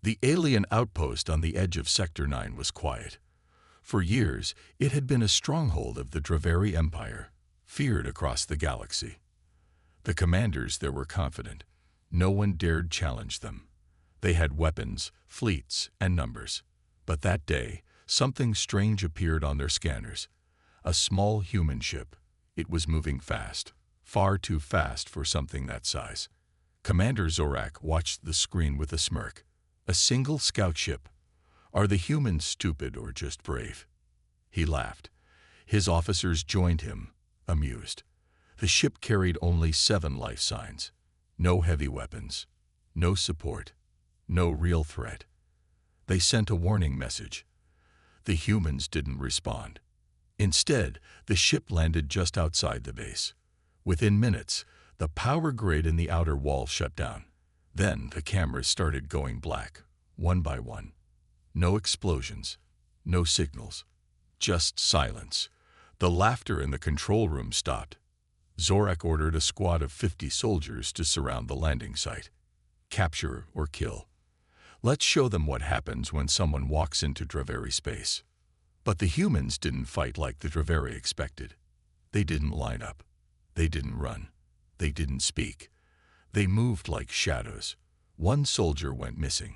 The alien outpost on the edge of Sector 9 was quiet. For years, it had been a stronghold of the Draveri Empire, feared across the galaxy. The commanders there were confident. No one dared challenge them. They had weapons, fleets, and numbers. But that day, something strange appeared on their scanners. A small human ship. It was moving fast, far too fast for something that size. Commander Zorak watched the screen with a smirk. A single scout ship. Are the humans stupid or just brave? He laughed. His officers joined him, amused. The ship carried only 7 life signs. No heavy weapons. No support. No real threat. They sent a warning message. The humans didn't respond. Instead, the ship landed just outside the base. Within minutes, the power grid in the outer wall shut down. Then the cameras started going black, one by one. No explosions, no signals, just silence. The laughter in the control room stopped. Zorak ordered a squad of 50 soldiers to surround the landing site. Capture or kill. Let's show them what happens when someone walks into Draveri space. But the humans didn't fight like the Draveri expected. They didn't line up. They didn't run. They didn't speak. They moved like shadows. One soldier went missing.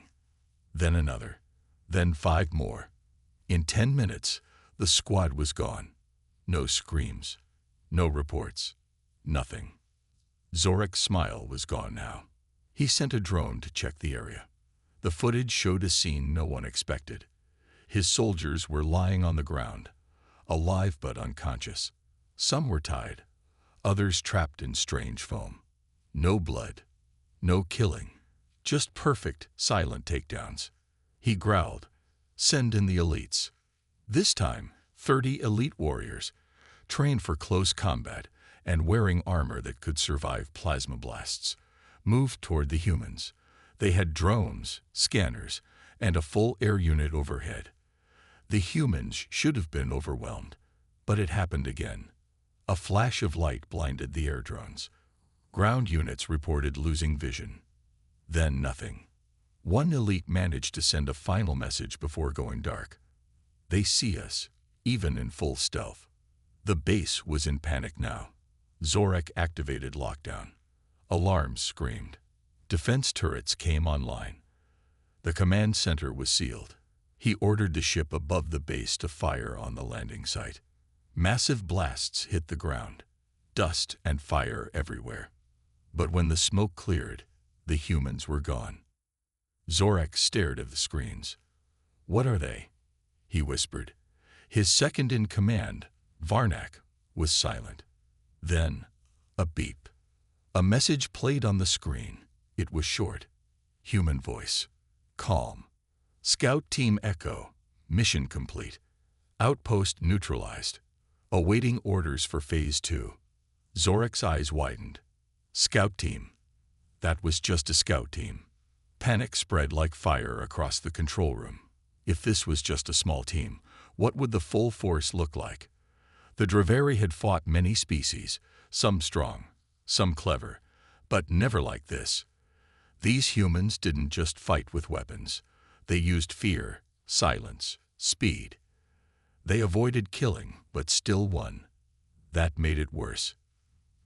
Then another. Then 5 more. In 10 minutes, the squad was gone. No screams. No reports. Nothing. Zorak's smile was gone now. He sent a drone to check the area. The footage showed a scene no one expected. His soldiers were lying on the ground, alive but unconscious. Some were tied, others trapped in strange foam. No blood, no killing, just perfect, silent takedowns. He growled, "Send in the elites." This time, 30 elite warriors, trained for close combat and wearing armor that could survive plasma blasts, moved toward the humans. They had drones, scanners, and a full air unit overhead. The humans should have been overwhelmed, but it happened again. A flash of light blinded the air drones. Ground units reported losing vision. Then nothing. One elite managed to send a final message before going dark. They see us, even in full stealth. The base was in panic now. Zorak activated lockdown. Alarms screamed. Defense turrets came online. The command center was sealed. He ordered the ship above the base to fire on the landing site. Massive blasts hit the ground. Dust and fire everywhere. But when the smoke cleared, the humans were gone. Zorak stared at the screens. "What are they?" he whispered. His second in command, Varnak, was silent. Then, a beep. A message played on the screen. It was short. Human voice. Calm. Scout Team Echo. Mission complete. Outpost neutralized. Awaiting orders for Phase 2. Zorak's eyes widened. Scout Team. That was just a scout team. Panic spread like fire across the control room. If this was just a small team, what would the full force look like? The Draveri had fought many species, some strong, some clever, but never like this. These humans didn't just fight with weapons. They used fear, silence, speed. They avoided killing, but still won. That made it worse.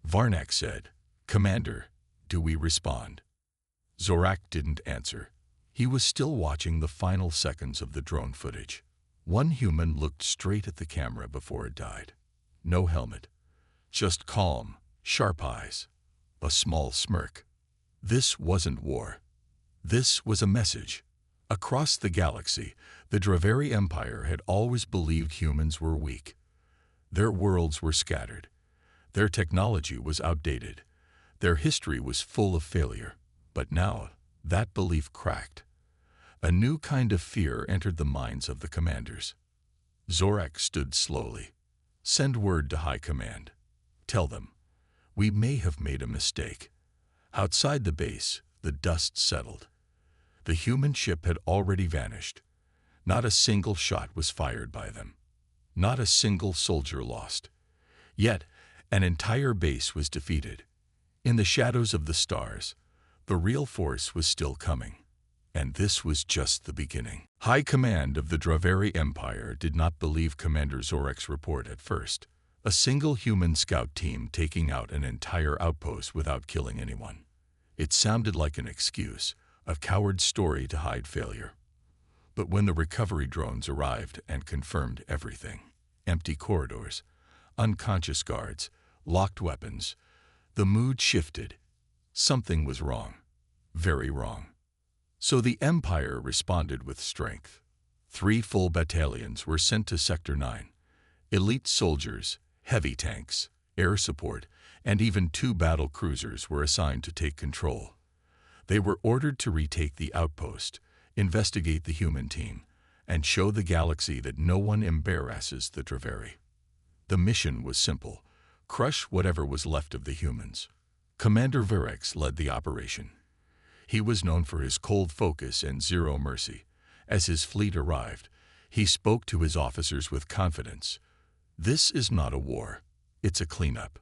Varnak said, "Commander, do we respond?" Zorak didn't answer. He was still watching the final seconds of the drone footage. One human looked straight at the camera before it died. No helmet. Just calm, sharp eyes. A small smirk. This wasn't war. This was a message. Across the galaxy, the Draveri Empire had always believed humans were weak. Their worlds were scattered. Their technology was outdated. Their history was full of failure. But now, that belief cracked. A new kind of fear entered the minds of the commanders. Zorak stood slowly. "Send word to High Command. Tell them, we may have made a mistake." Outside the base, the dust settled. The human ship had already vanished. Not a single shot was fired by them. Not a single soldier lost. Yet, an entire base was defeated. In the shadows of the stars, the real force was still coming. And this was just the beginning. High Command of the Draveri Empire did not believe Commander Zorek's report at first. A single human scout team taking out an entire outpost without killing anyone. It sounded like an excuse, a coward's story to hide failure. But when the recovery drones arrived and confirmed everything, empty corridors, unconscious guards, locked weapons, the mood shifted. Something was wrong, very wrong. So the Empire responded with strength. 3 full battalions were sent to Sector 9. Elite soldiers, heavy tanks, air support, and even 2 battle cruisers were assigned to take control. They were ordered to retake the outpost, investigate the human team, and show the galaxy that no one embarrasses the Draveri. The mission was simple: crush whatever was left of the humans. Commander Virex led the operation. He was known for his cold focus and zero mercy. As his fleet arrived, he spoke to his officers with confidence. This is not a war, it's a cleanup.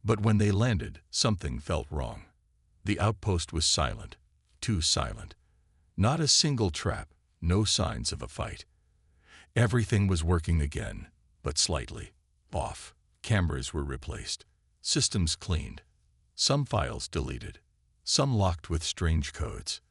But when they landed, something felt wrong. The outpost was silent, too silent. Not a single trap, no signs of a fight. Everything was working again, but slightly off. Cameras were replaced, systems cleaned, some files deleted, some locked with strange codes.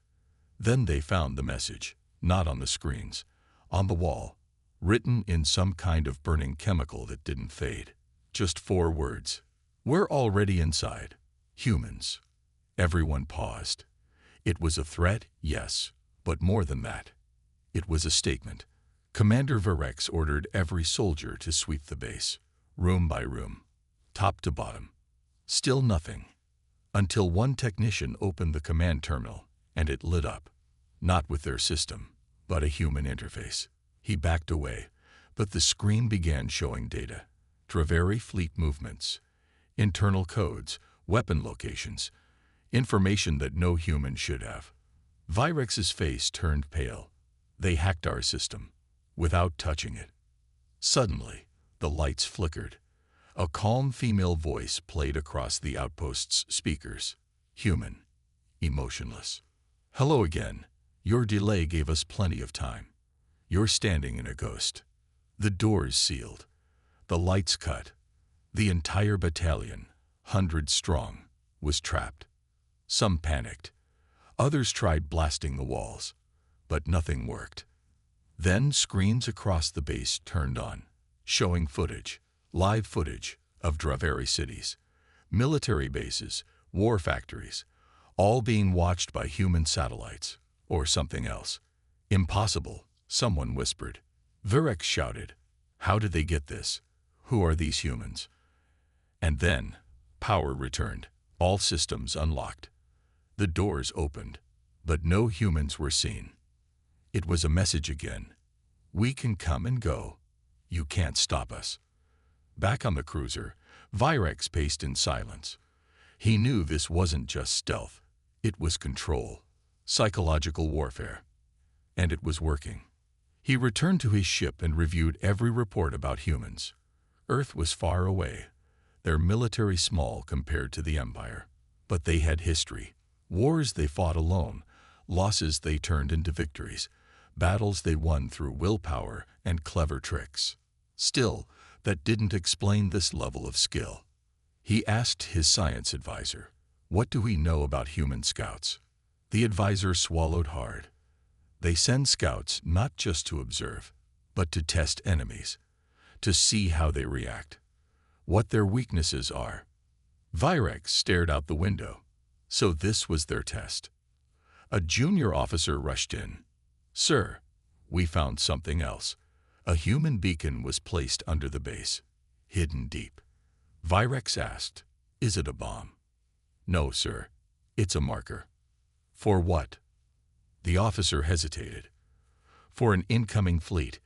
Then they found the message, not on the screens, on the wall, written in some kind of burning chemical that didn't fade. Just 4 words. "We're already inside. Humans." Everyone paused. It was a threat, yes, but more than that. It was a statement. Commander Virex ordered every soldier to sweep the base, room by room, top to bottom. Still nothing. Until one technician opened the command terminal, and it lit up. Not with their system, but a human interface. He backed away, but the screen began showing data. Draveri fleet movements, internal codes, weapon locations, information that no human should have. Virex's face turned pale. They hacked our system, without touching it. Suddenly, the lights flickered. A calm female voice played across the outpost's speakers. Human, emotionless. "Hello again. Your delay gave us plenty of time. You're standing in a ghost." The doors sealed. The lights cut. The entire battalion, 100 strong, was trapped. Some panicked. Others tried blasting the walls, but nothing worked. Then screens across the base turned on, showing footage, live footage, of Draveri cities, military bases, war factories, all being watched by human satellites, or something else. "Impossible," someone whispered. Virex shouted, "How did they get this? Who are these humans?" And then, power returned, all systems unlocked. The doors opened, but no humans were seen. It was a message again. "We can come and go. You can't stop us." Back on the cruiser, Virex paced in silence. He knew this wasn't just stealth. It was control, psychological warfare. And it was working. He returned to his ship and reviewed every report about humans. Earth was far away, their military small compared to the Empire. But they had history. Wars they fought alone, losses they turned into victories, battles they won through willpower and clever tricks. Still, that didn't explain this level of skill. He asked his science advisor, "What do we know about human scouts?" The advisor swallowed hard. They send scouts not just to observe, but to test enemies, to see how they react, what their weaknesses are. Virex stared out the window. So this was their test. A junior officer rushed in. "Sir, we found something else." A human beacon was placed under the base, hidden deep. Virex asked, "Is it a bomb?" "No, sir. It's a marker." "For what?" The officer hesitated. "For an incoming fleet.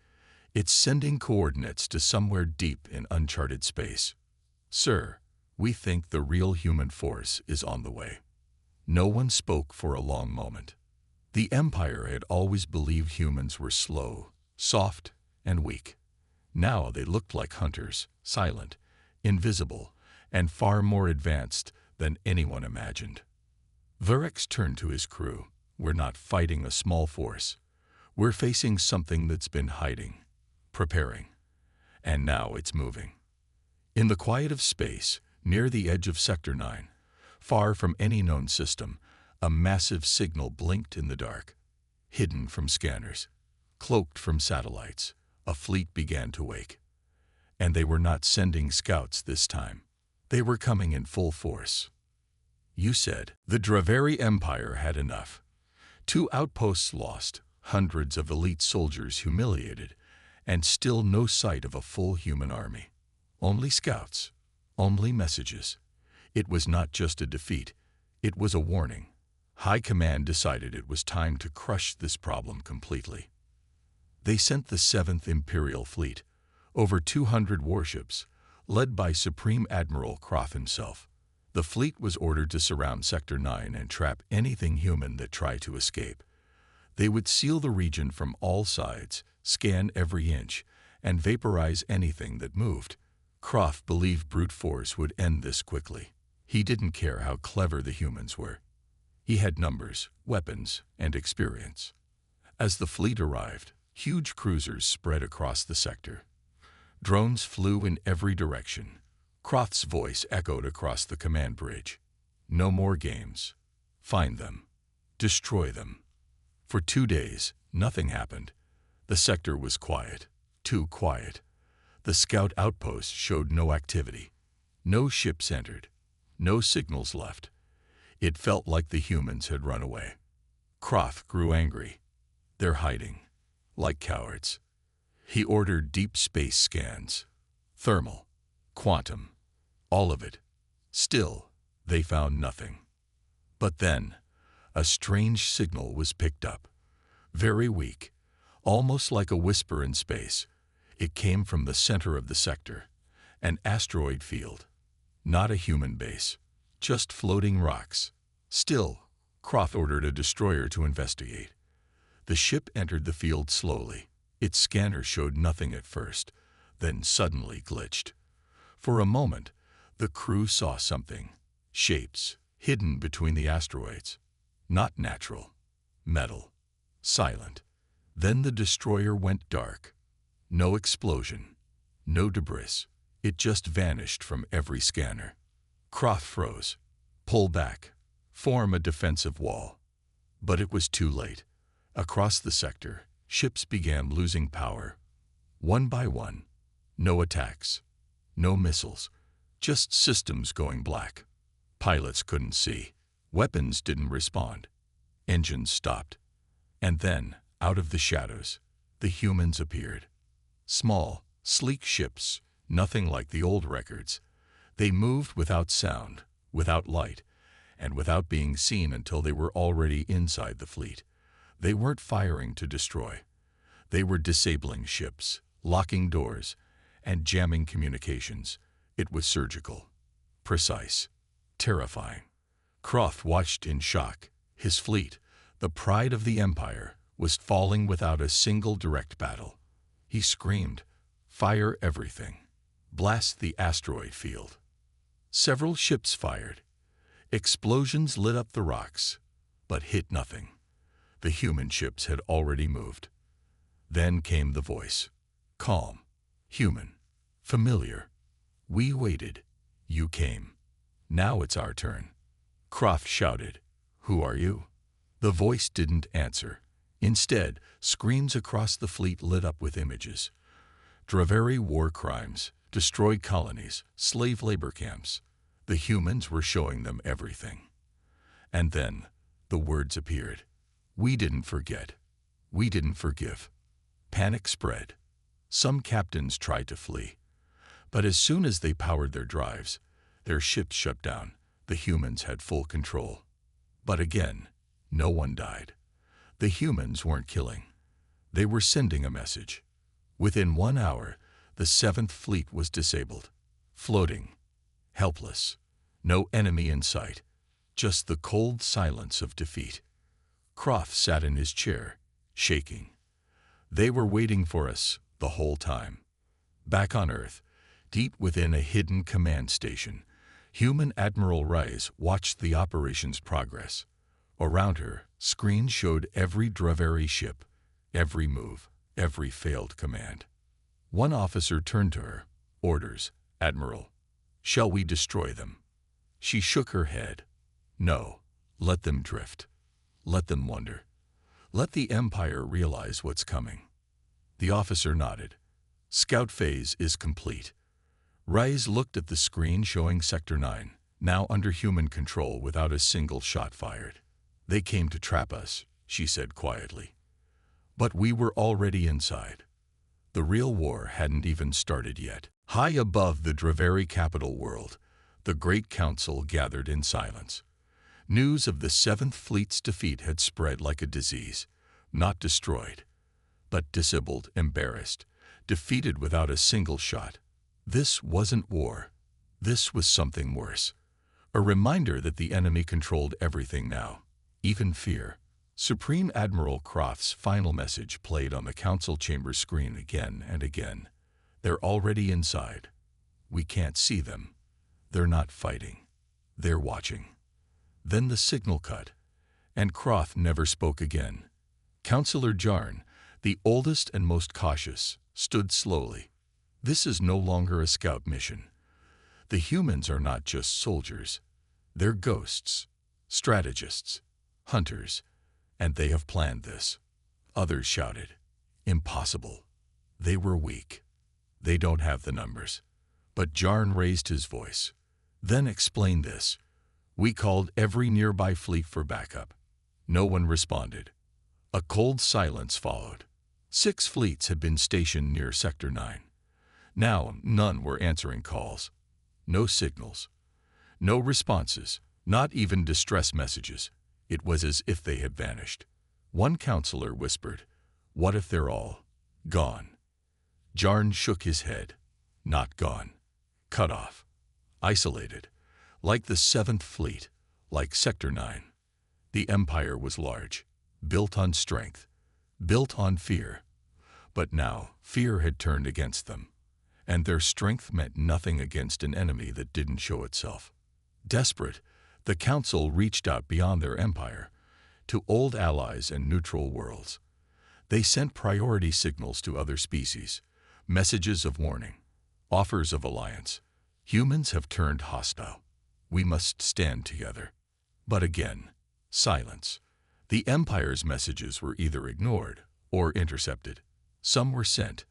It's sending coordinates to somewhere deep in uncharted space. Sir, we think the real human force is on the way." No one spoke for a long moment. The Empire had always believed humans were slow, soft, and weak. Now they looked like hunters, silent, invisible, and far more advanced than anyone imagined. Virex turned to his crew. We're not fighting a small force. We're facing something that's been hiding, preparing, and now it's moving. In the quiet of space, near the edge of Sector 9, far from any known system, a massive signal blinked in the dark. Hidden from scanners, cloaked from satellites, a fleet began to wake. And they were not sending scouts this time. They were coming in full force. You said the Draveri Empire had enough. 2 outposts lost, hundreds of elite soldiers humiliated, and still no sight of a full human army. Only scouts, only messages. It was not just a defeat, it was a warning. High Command decided it was time to crush this problem completely. They sent the 7th Imperial Fleet, over 200 warships, led by Supreme Admiral Croft himself. The fleet was ordered to surround Sector 9 and trap anything human that tried to escape. They would seal the region from all sides, scan every inch, and vaporize anything that moved. Croft believed brute force would end this quickly. He didn't care how clever the humans were. He had numbers, weapons, and experience. As the fleet arrived, huge cruisers spread across the sector. Drones flew in every direction. Croft's voice echoed across the command bridge. No more games. Find them. Destroy them. For 2 days, nothing happened. The sector was quiet. Too quiet. The scout outpost showed no activity. No ships entered. No signals left. It felt like the humans had run away. Croft grew angry. They're hiding. Like cowards. He ordered deep space scans. Thermal. Quantum. All of it. Still, they found nothing. But then, a strange signal was picked up. Very weak. Almost like a whisper in space. It came from the center of the sector. An asteroid field. Not a human base. Just floating rocks. Still, Croft ordered a destroyer to investigate. The ship entered the field slowly. Its scanner showed nothing at first, then suddenly glitched. For a moment, the crew saw something. Shapes, hidden between the asteroids. Not natural. Metal. Silent. Then the destroyer went dark. No explosion. No debris. It just vanished from every scanner. Croft froze. Pull back. Form a defensive wall. But it was too late. Across the sector, ships began losing power. One by one. No attacks. No missiles. Just systems going black. Pilots couldn't see. Weapons didn't respond. Engines stopped. And then, out of the shadows, the humans appeared. Small, sleek ships, nothing like the old records. They moved without sound, without light, and without being seen until they were already inside the fleet. They weren't firing to destroy. They were disabling ships, locking doors, and jamming communications. It was surgical, precise, terrifying. Croft watched in shock. His fleet, the pride of the Empire, was falling without a single direct battle. He screamed, "Fire everything. Blast the asteroid field." Several ships fired. Explosions lit up the rocks, but hit nothing. The human ships had already moved. Then came the voice. Calm, human, familiar. "We waited. You came. Now it's our turn." Croft shouted, "Who are you?" The voice didn't answer. Instead, screens across the fleet lit up with images. Draveri war crimes, destroyed colonies, slave labor camps. The humans were showing them everything. And then, the words appeared. "We didn't forget. We didn't forgive." Panic spread. Some captains tried to flee. But as soon as they powered their drives, their ships shut down. The humans had full control. But again, no one died. The humans weren't killing. They were sending a message. Within 1 hour, the 7th Fleet was disabled, floating, helpless, no enemy in sight, just the cold silence of defeat. Croft sat in his chair, shaking. They were waiting for us the whole time. Back on Earth, deep within a hidden command station, human Admiral Rice watched the operation's progress. Around her, Screens showed every Draveri ship, every move, every failed command. One officer turned to her. Orders, Admiral. Shall we destroy them? She shook her head. No, let them drift. Let them wonder. Let the Empire realize what's coming. The officer nodded. Scout phase is complete. Reyes looked at the screen showing Sector 9, now under human control without a single shot fired. They came to trap us, she said quietly. But we were already inside. The real war hadn't even started yet. High above the Draveri capital world, the Great Council gathered in silence. News of the 7th Fleet's defeat had spread like a disease, not destroyed, but disabled, embarrassed, defeated without a single shot. This wasn't war. This was something worse. A reminder that the enemy controlled everything now, even fear. Supreme Admiral Croft's final message played on the council chamber screen again and again. They're already inside. We can't see them. They're not fighting. They're watching. Then the signal cut, and Croft never spoke again. Councillor Jarn, the oldest and most cautious, stood slowly. This is no longer a scout mission. The humans are not just soldiers. They're ghosts, strategists, hunters, and they have planned this. Others shouted, impossible. They were weak. They don't have the numbers. But Jarn raised his voice. Then explained this. We called every nearby fleet for backup. No one responded. A cold silence followed. 6 fleets had been stationed near Sector 9. Now none were answering calls. No signals. No responses, not even distress messages. It was as if they had vanished. One counselor whispered, what if they're all gone? Jarn shook his head. Not gone. Cut off. Isolated. Like the 7th Fleet. Like Sector 9. The Empire was large. Built on strength. Built on fear. But now, fear had turned against them. And their strength meant nothing against an enemy that didn't show itself. Desperate, the Council reached out beyond their empire, to old allies and neutral worlds. They sent priority signals to other species, messages of warning, offers of alliance. Humans have turned hostile. We must stand together. But again, silence. The Empire's messages were either ignored or intercepted. Some were sent.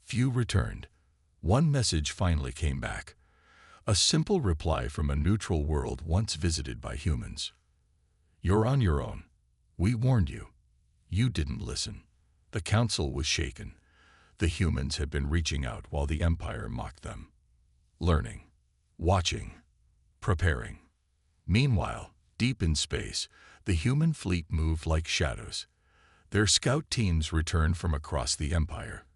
Few returned. One message finally came back. A simple reply from a neutral world once visited by humans. You're on your own. We warned you. You didn't listen. The Council was shaken. The humans had been reaching out while the Empire mocked them. Learning. Watching. Preparing. Meanwhile, deep in space, the human fleet moved like shadows. Their scout teams returned from across the Empire,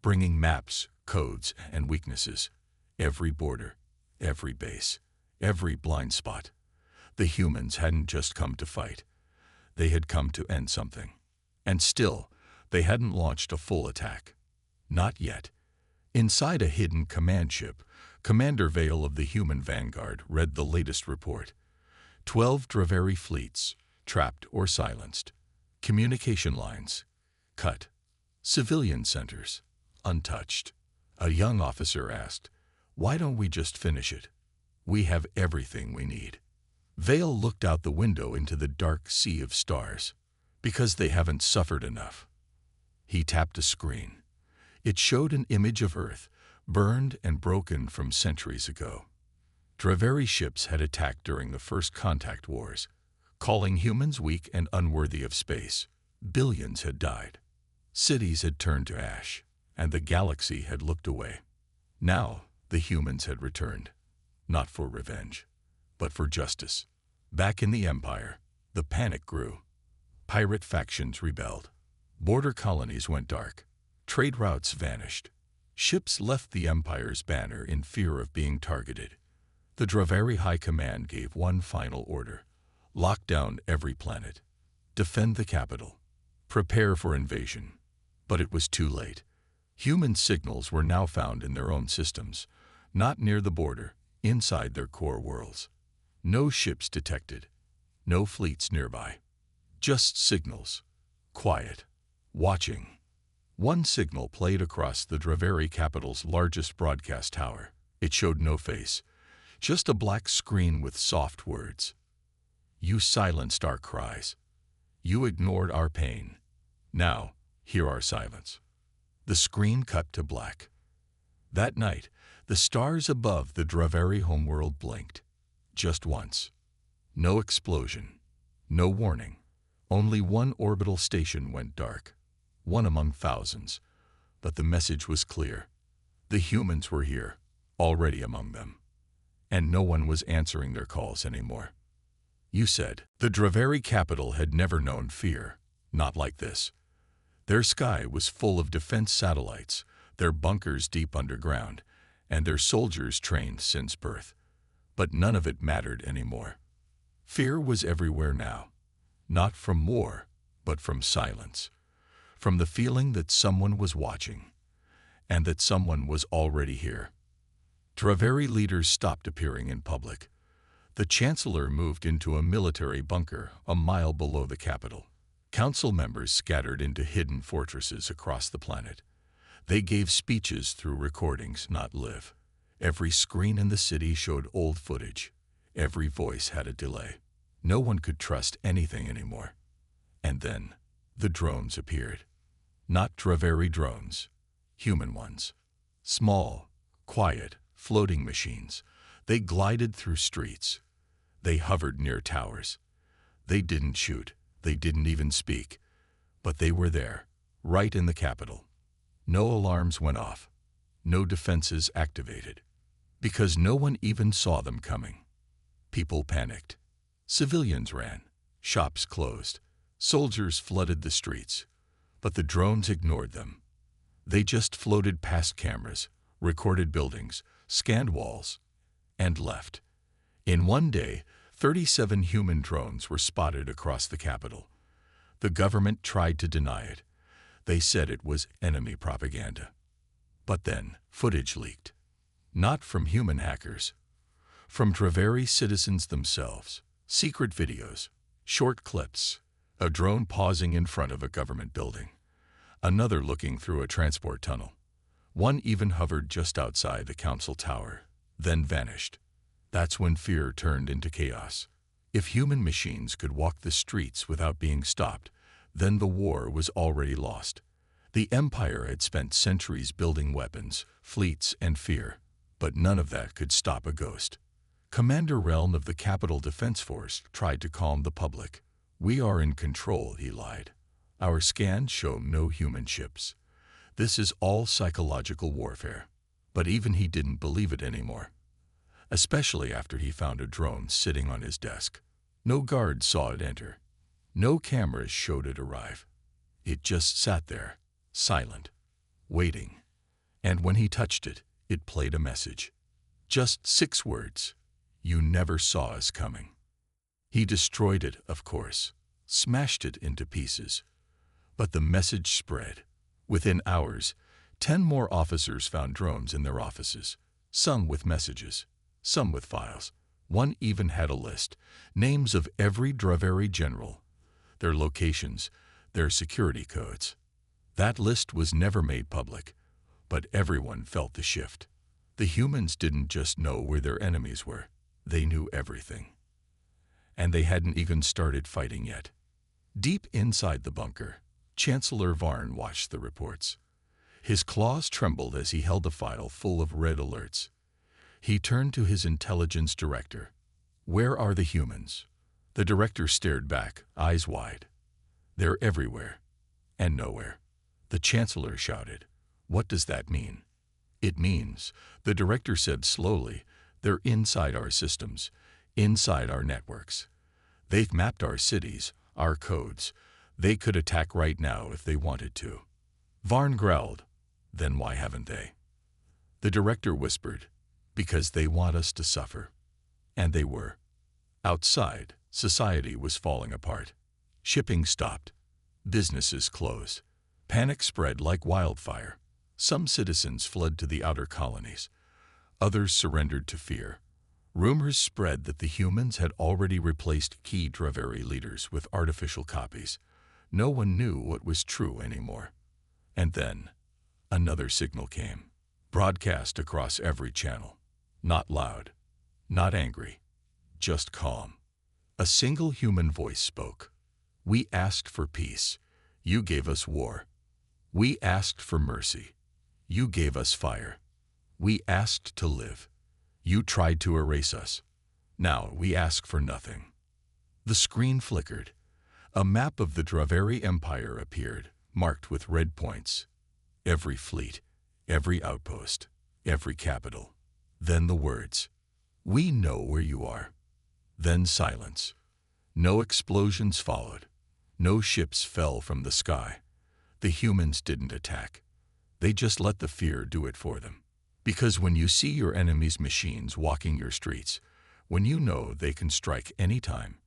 bringing maps, codes, and weaknesses. Every border, every base, every blind spot. The humans hadn't just come to fight. They had come to end something. And still, they hadn't launched a full attack. Not yet. Inside a hidden command ship, Commander Vale of the Human Vanguard read the latest report. 12 Draveri fleets, trapped or silenced. Communication lines, cut. Civilian centers, untouched. A young officer asked, why don't we just finish it? We have everything we need. Vale looked out the window into the dark sea of stars. Because they haven't suffered enough. He tapped a screen. It showed an image of Earth, burned and broken from centuries ago. Draveri ships had attacked during the first contact wars, calling humans weak and unworthy of space. Billions had died. Cities had turned to ash, and the galaxy had looked away. Now, the humans had returned, not for revenge, but for justice. Back in the Empire, the panic grew. Pirate factions rebelled. Border colonies went dark. Trade routes vanished. Ships left the Empire's banner in fear of being targeted. The Draveri High Command gave one final order. Lock down every planet. Defend the capital. Prepare for invasion. But it was too late. Human signals were now found in their own systems, not near the border, inside their core worlds. No ships detected. No fleets nearby. Just signals. Quiet. Watching. One signal played across the Draveri capital's largest broadcast tower. It showed no face, just a black screen with soft words. You silenced our cries. You ignored our pain. Now, hear our silence. The screen cut to black. That night, the stars above the Draveri homeworld blinked. Just once. No explosion. No warning. Only one orbital station went dark. One among thousands. But the message was clear. The humans were here, already among them. And no one was answering their calls anymore. You said, the Draveri capital had never known fear. Not like this. Their sky was full of defense satellites, their bunkers deep underground, and their soldiers trained since birth. But none of it mattered anymore. Fear was everywhere now. Not from war, but from silence. From the feeling that someone was watching, and that someone was already here. Draveri leaders stopped appearing in public. The chancellor moved into a military bunker a mile below the capital. Council members scattered into hidden fortresses across the planet. They gave speeches through recordings, not live. Every screen in the city showed old footage. Every voice had a delay. No one could trust anything anymore. And then, the drones appeared. Not Draveri drones, human ones. Small, quiet, floating machines. They glided through streets. They hovered near towers. They didn't shoot. They didn't even speak. But they were there, right in the capital. No alarms went off. No defenses activated. Because no one even saw them coming. People panicked. Civilians ran. Shops closed. Soldiers flooded the streets. But the drones ignored them. They just floated past cameras, recorded buildings, scanned walls, and left. In one day, 37 human drones were spotted across the capital. The government tried to deny it. They said it was enemy propaganda. But then, footage leaked. Not from human hackers. From Draveri citizens themselves. Secret videos, short clips, a drone pausing in front of a government building, another looking through a transport tunnel. One even hovered just outside the council tower, then vanished. That's when fear turned into chaos. If human machines could walk the streets without being stopped, then the war was already lost. The Empire had spent centuries building weapons, fleets, and fear, but none of that could stop a ghost. Commander Relm of the Capital Defense Force tried to calm the public. We are in control, he lied. Our scans show no human ships. This is all psychological warfare. But even he didn't believe it anymore. Especially after he found a drone sitting on his desk. No guards saw it enter. No cameras showed it arrive. It just sat there, silent, waiting. And when he touched it, it played a message. Just 6 words. You never saw us coming. He destroyed it, of course, smashed it into pieces. But the message spread. Within hours, 10 more officers found drones in their offices, some with messages, some with files. One even had a list, names of every Draveri general, their locations, their security codes. That list was never made public, but everyone felt the shift. The humans didn't just know where their enemies were. They knew everything. And they hadn't even started fighting yet. Deep inside the bunker, Chancellor Varn watched the reports. His claws trembled as he held the file full of red alerts. He turned to his intelligence director. Where are the humans? The director stared back, eyes wide. They're everywhere. And nowhere. The Chancellor shouted. What does that mean? It means, the director said slowly, they're inside our systems, inside our networks. They've mapped our cities, our codes. They could attack right now if they wanted to. Varn growled. Then why haven't they? The director whispered, because they want us to suffer. And they were. Outside, society was falling apart. Shipping stopped. Businesses closed. Panic spread like wildfire. Some citizens fled to the outer colonies. Others surrendered to fear. Rumors spread that the humans had already replaced key Draveri leaders with artificial copies. No one knew what was true anymore. And then, another signal came, broadcast across every channel. Not loud, not angry, just calm. A single human voice spoke. "We asked for peace. You gave us war. We asked for mercy. You gave us fire. We asked to live. You tried to erase us. Now we ask for nothing." The screen flickered. A map of the Draveri Empire appeared, marked with red points. Every fleet, every outpost, every capital. Then the words, "We know where you are." Then silence. No explosions followed. No ships fell from the sky. The humans didn't attack. They just let the fear do it for them. Because when you see your enemy's machines walking your streets, when you know they can strike any time,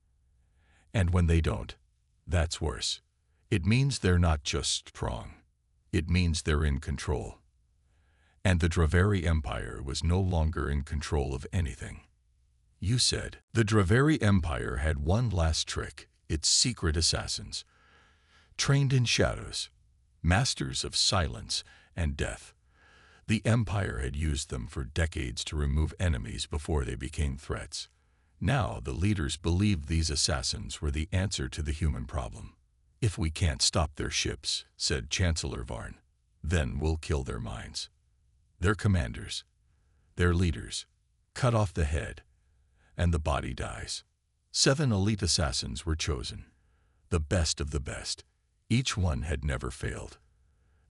and when they don't, that's worse. It means they're not just strong. It means they're in control. And the Draveri Empire was no longer in control of anything. You said. The Draveri Empire had one last trick, its secret assassins. Trained in shadows, masters of silence and death. The Empire had used them for decades to remove enemies before they became threats. Now the leaders believed these assassins were the answer to the human problem. "If we can't stop their ships," said Chancellor Varn, "then we'll kill their minds. Their commanders, their leaders, cut off the head, and the body dies." 7 elite assassins were chosen, the best of the best. Each one had never failed.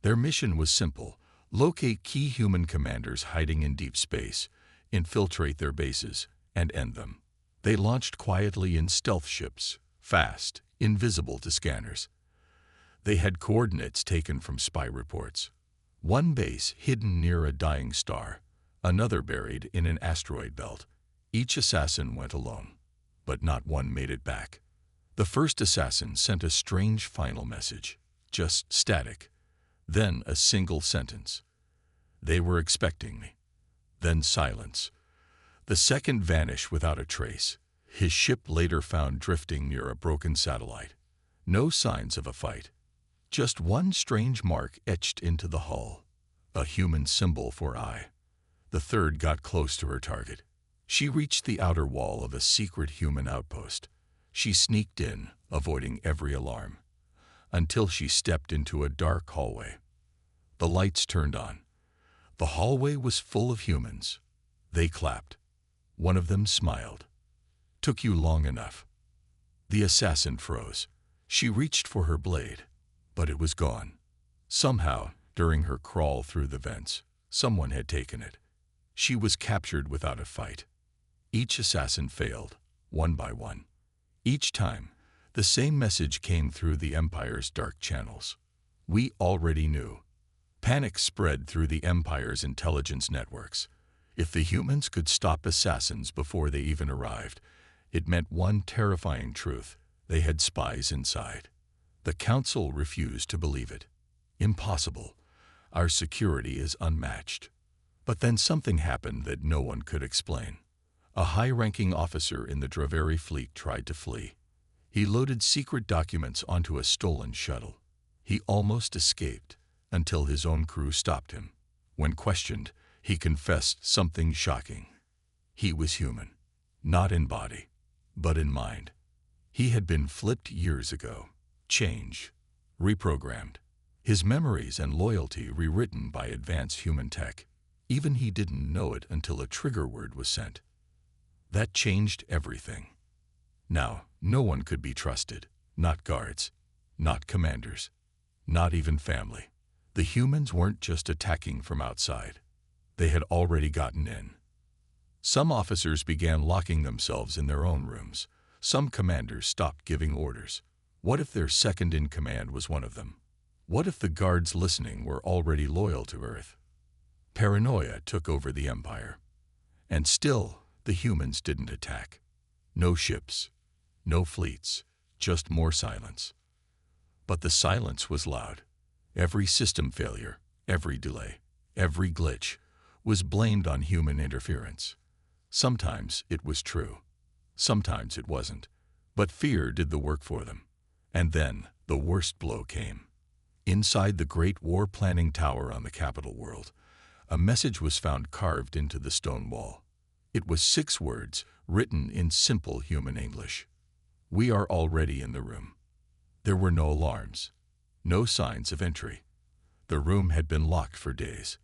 Their mission was simple: locate key human commanders hiding in deep space, infiltrate their bases, and end them. They launched quietly in stealth ships, fast, invisible to scanners. They had coordinates taken from spy reports. One base hidden near a dying star, another buried in an asteroid belt. Each assassin went alone, but not one made it back. The first assassin sent a strange final message, just static. Then a single sentence. "They were expecting me." Then silence. The second vanished without a trace. His ship later found drifting near a broken satellite. No signs of a fight. Just one strange mark etched into the hull. A human symbol for I. The third got close to her target. She reached the outer wall of a secret human outpost. She sneaked in, avoiding every alarm, until she stepped into a dark hallway. The lights turned on. The hallway was full of humans. They clapped. One of them smiled. "Took you long enough." The assassin froze. She reached for her blade, but it was gone. Somehow, during her crawl through the vents, someone had taken it. She was captured without a fight. Each assassin failed, one by one. Each time, the same message came through the Empire's dark channels. "We already knew." Panic spread through the Empire's intelligence networks. If the humans could stop assassins before they even arrived, it meant one terrifying truth: they had spies inside. The Council refused to believe it. "Impossible. Our security is unmatched." But then something happened that no one could explain. A high-ranking officer in the Draveri fleet tried to flee. He loaded secret documents onto a stolen shuttle. He almost escaped until his own crew stopped him. When questioned, he confessed something shocking. He was human, not in body, but in mind. He had been flipped years ago, changed, reprogrammed. His memories and loyalty rewritten by advanced human tech. Even he didn't know it until a trigger word was sent. That changed everything. Now, no one could be trusted. Not guards, not commanders, not even family. The humans weren't just attacking from outside. They had already gotten in. Some officers began locking themselves in their own rooms. Some commanders stopped giving orders. What if their second-in-command was one of them? What if the guards listening were already loyal to Earth? Paranoia took over the Empire. And still, the humans didn't attack. No ships, no fleets, just more silence. But the silence was loud. Every system failure, every delay, every glitch was blamed on human interference. Sometimes it was true. Sometimes it wasn't. But fear did the work for them. And then the worst blow came. Inside the great war-planning tower on the capital world, a message was found carved into the stone wall. It was 6 words, written in simple human English. We are already in the room. There were no alarms, no signs of entry. The room had been locked for days,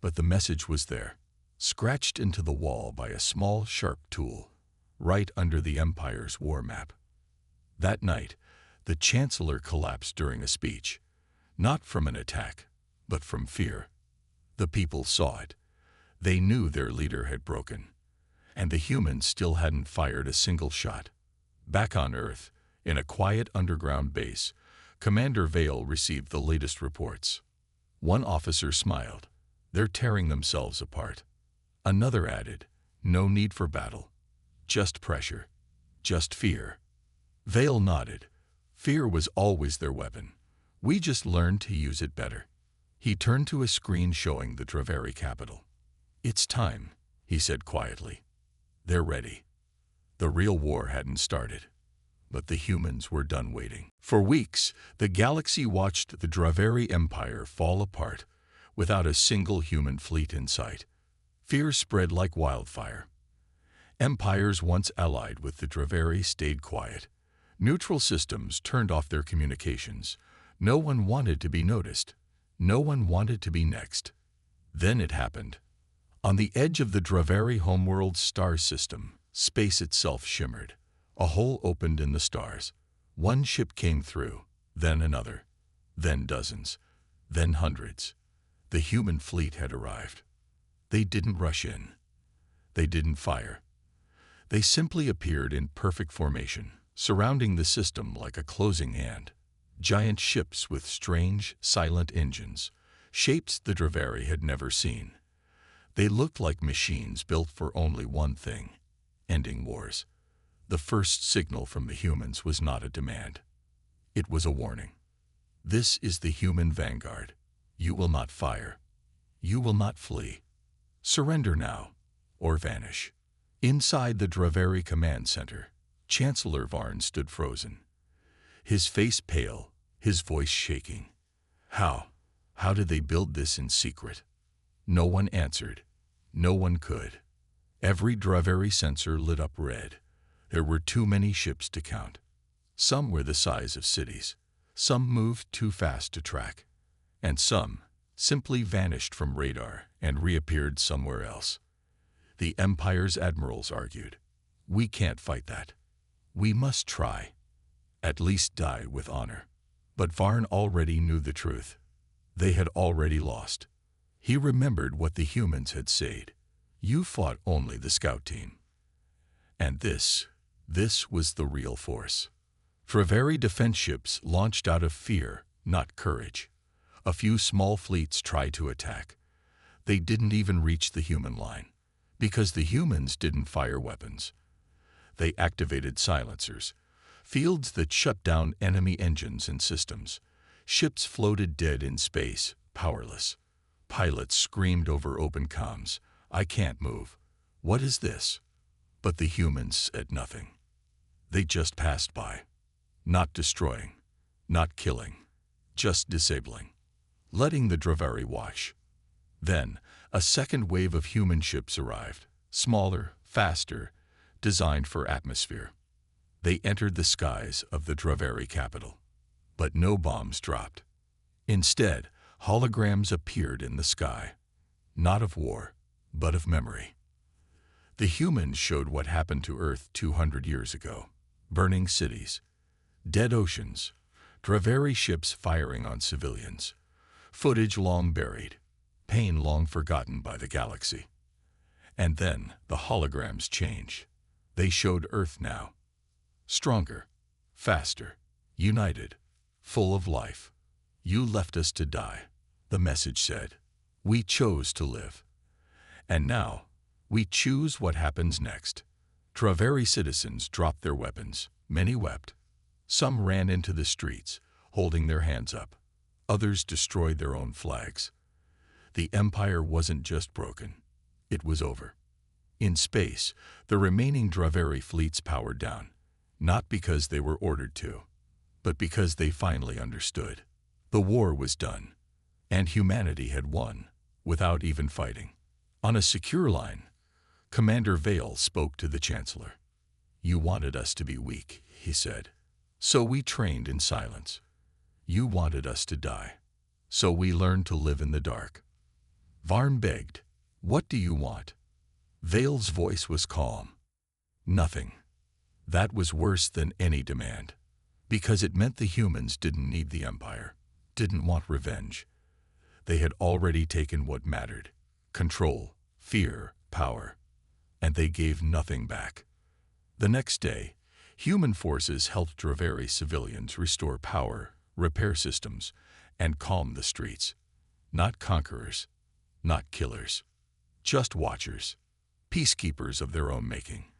but the message was there, scratched into the wall by a small, sharp tool, right under the Empire's war map. That night, the Chancellor collapsed during a speech, not from an attack, but from fear. The people saw it. They knew their leader had broken, and the humans still hadn't fired a single shot. Back on Earth, in a quiet underground base, Commander Vale received the latest reports. One officer smiled. They're tearing themselves apart. Another added, no need for battle. Just pressure. Just fear. Vale nodded. Fear was always their weapon. We just learned to use it better. He turned to a screen showing the Draveri capital. It's time, he said quietly. They're ready. The real war hadn't started, but the humans were done waiting. For weeks, the galaxy watched the Draveri Empire fall apart without a single human fleet in sight. Fear spread like wildfire. Empires once allied with the Draveri stayed quiet. Neutral systems turned off their communications. No one wanted to be noticed. No one wanted to be next. Then it happened. On the edge of the Draveri homeworld's star system, space itself shimmered. A hole opened in the stars. One ship came through, then another, then dozens, then hundreds. The human fleet had arrived. They didn't rush in. They didn't fire. They simply appeared in perfect formation, surrounding the system like a closing hand. Giant ships with strange, silent engines, shapes the Draveri had never seen. They looked like machines built for only one thing: ending wars. The first signal from the humans was not a demand. It was a warning. This is the human vanguard. You will not fire. You will not flee. Surrender now, or vanish. Inside the Draveri command center, Chancellor Varn stood frozen. His face pale, his voice shaking. How did they build this in secret? No one answered. No one could. Every Draveri sensor lit up red. There were too many ships to count. Some were the size of cities. Some moved too fast to track. And some simply vanished from radar and reappeared somewhere else. The Empire's admirals argued, we can't fight that. We must try. At least die with honor. But Varn already knew the truth. They had already lost. He remembered what the humans had said. You fought only the scout team. And this was the real force. Draveri defense ships launched out of fear, not courage. A few small fleets tried to attack. They didn't even reach the human line, because the humans didn't fire weapons. They activated silencers, fields that shut down enemy engines and systems. Ships floated dead in space, powerless. Pilots screamed over open comms, I can't move. What is this? But the humans said nothing. They just passed by. Not destroying, not killing, just disabling. Letting the Draveri watch. Then, a second wave of human ships arrived, smaller, faster, designed for atmosphere. They entered the skies of the Draveri capital. But no bombs dropped. Instead, holograms appeared in the sky. Not of war, but of memory. The humans showed what happened to Earth 200 years ago. Burning cities, dead oceans, Draveri ships firing on civilians. Footage long buried, pain long forgotten by the galaxy. And then the holograms changed. They showed Earth now. Stronger, faster, united, full of life. You left us to die, the message said. We chose to live. And now, we choose what happens next. Draveri citizens dropped their weapons. Many wept. Some ran into the streets, holding their hands up. Others destroyed their own flags. The Empire wasn't just broken. It was over. In space, the remaining Draveri fleets powered down, not because they were ordered to, but because they finally understood. The war was done, and humanity had won, without even fighting. On a secure line, Commander Vale spoke to the Chancellor. "You wanted us to be weak," he said. "So we trained in silence. You wanted us to die. So we learned to live in the dark." Varn begged, "What do you want?" Vale's voice was calm. "Nothing." That was worse than any demand, because it meant the humans didn't need the Empire, didn't want revenge. They had already taken what mattered: control, fear, power, and they gave nothing back. The next day, human forces helped Draveri civilians restore power, repair systems, and calm the streets. Not conquerors, not killers, just watchers, peacekeepers of their own making.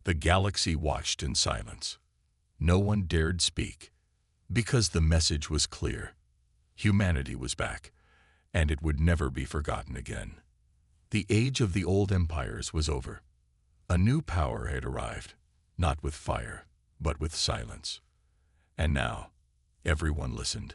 The galaxy watched in silence. No one dared speak, because the message was clear. Humanity was back, and it would never be forgotten again. The age of the old empires was over. A new power had arrived, not with fire, but with silence. And now, everyone listened.